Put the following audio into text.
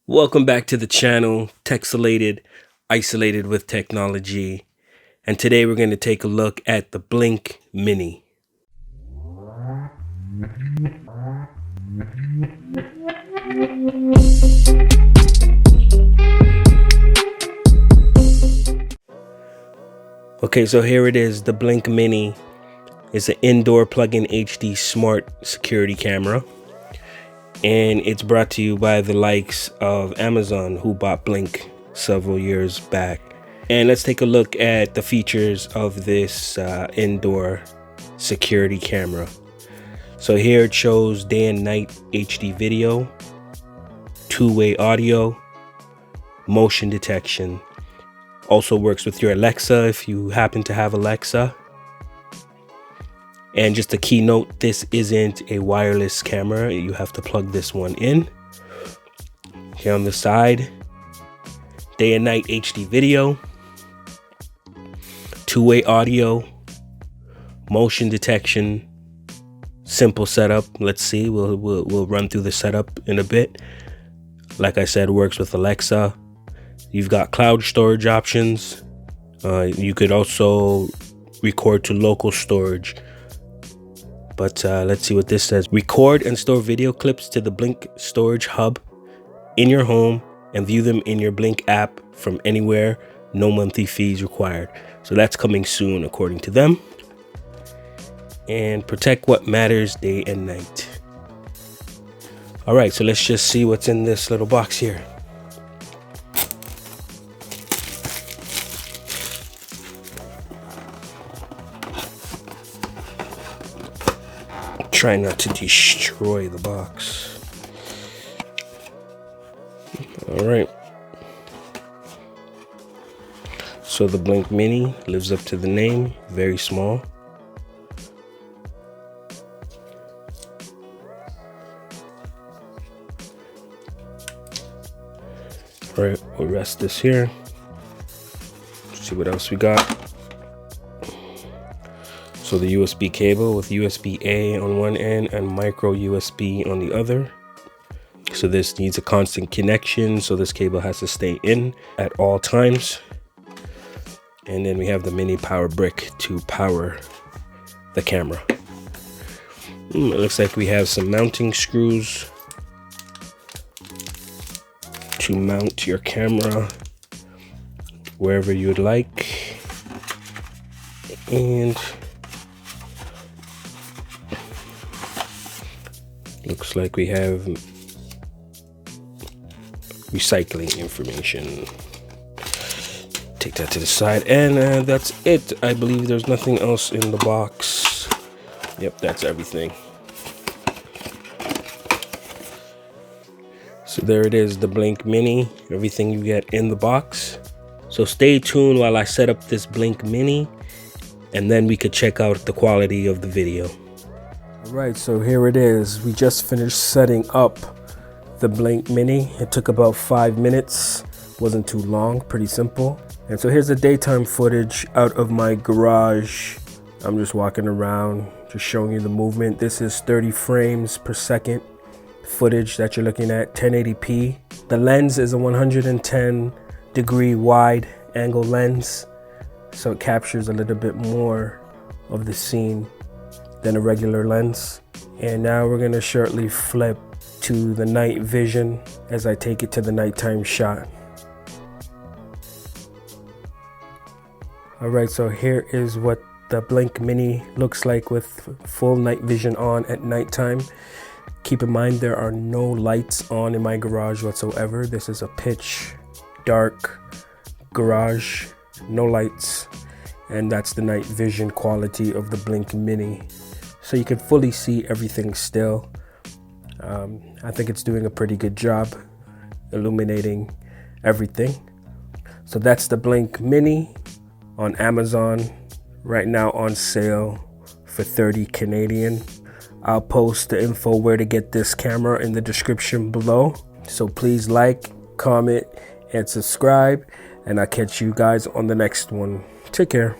Welcome back to the channel, Texelated, Isolated with Technology. And today we're going to take a look at the Blink Mini. Okay, so here it is. The Blink Mini is an indoor plug-in HD smart security camera. And it's brought to you by the likes of Amazon, who bought Blink several years back. And let's take a look at the features of this indoor security camera. So here it shows day and night HD video, two-way audio, motion detection. Also works with your Alexa if you happen to have Alexa. And just a keynote, this isn't a wireless camera. You have to plug this one in. Here on the side, day and night HD video, two-way audio, motion detection, simple setup. Let's see, we'll run through the setup in a bit. Like I said, works with Alexa. You've got cloud storage options. You could also record to local storage. But let's see what this says. Record and store video clips to the Blink storage hub in your home and view them in your Blink app from anywhere. No monthly fees required. So that's coming soon, according to them. And protect what matters day and night. All right, so let's just see what's in this little box here. Try not to destroy the box. All right. So the Blink Mini lives up to the name, very small. All right, we'll rest this here. See what else we got. So the USB cable with USB-A on one end and micro USB on the other. So this needs a constant connection, so this cable has to stay in at all times. And then we have the mini power brick to power the camera. It looks like we have some mounting screws to mount your camera wherever you would like. And looks like we have recycling information. Take that to the side, and that's it. I believe there's nothing else in the box. Yep, that's everything. So there it is, the Blink Mini, everything you get in the box. So stay tuned while I set up this Blink Mini, and then we could check out the quality of the video. All right, so here it is. We just finished setting up the Blink Mini. It took about 5 minutes. Wasn't too long, pretty simple. And so here's the daytime footage out of my garage. I'm just walking around, just showing you the movement. This is 30 frames per second footage that you're looking at, 1080p. The lens is a 110 degree wide angle lens, so it captures a little bit more of the scene than a regular lens. And now we're gonna shortly flip to the night vision as I take it to the nighttime shot. All right, so here is what the Blink Mini looks like with full night vision on at nighttime. Keep in mind there are no lights on in my garage whatsoever. This is a pitch dark garage, no lights, and that's the night vision quality of the Blink Mini. So you can fully see everything still. I think it's doing a pretty good job illuminating everything. So that's the Blink Mini on Amazon right now, on sale for 30 Canadian. I'll post the info where to get this camera in the description below. So please like, comment, and subscribe, and I'll catch you guys on the next one. Take care.